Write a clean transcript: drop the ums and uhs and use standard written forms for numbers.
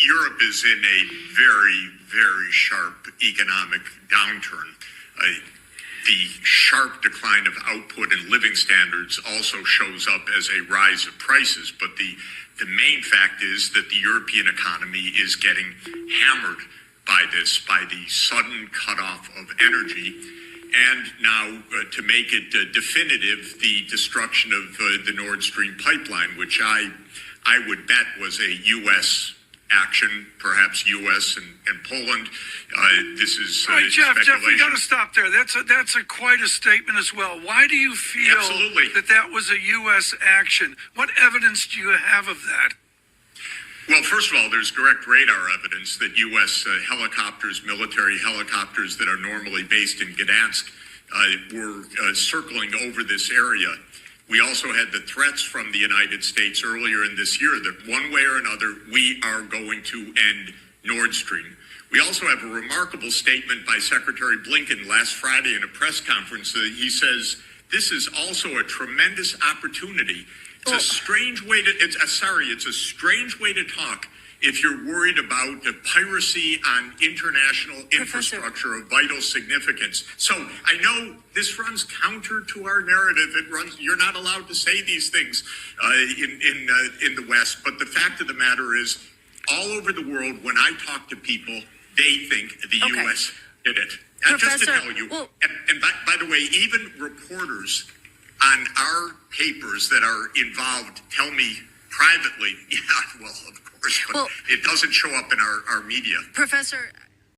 Europe is in a very, very sharp economic downturn. The sharp decline of output and living standards also shows up as a rise of prices, but the main fact is that the European economy is getting hammered by the sudden cutoff of energy, and now to make it definitive, the destruction of the Nord Stream pipeline, which I would bet was a U.S. action, perhaps U.S. and Poland. This is right, Jeff, we got to speculation. stop there. That's quite a statement as well. Why do you feel Absolutely. that was a U.S. action? What evidence do you have of that? Well, first of all, there's direct radar evidence that U.S. Helicopters, military helicopters that are normally based in Gdansk, were circling over this area. We also had the threats from the United States earlier in this year that one way or another, we are going to end Nord Stream. We also have a remarkable statement by Secretary Blinken last Friday in a press conference. He says, this is also a tremendous opportunity. It's a strange way to, it's a strange way to talk if you're worried about the piracy on international infrastructure of vital significance. So I know this runs counter to our narrative. You're not allowed to say these things in the West. But the fact of the matter is, all over the world, when I talk to people, they think the U.S. did it. Just to tell you, and by the way, even reporters on our papers that are involved tell me privately, yeah, well, of course, but it doesn't show up in our media. Professor,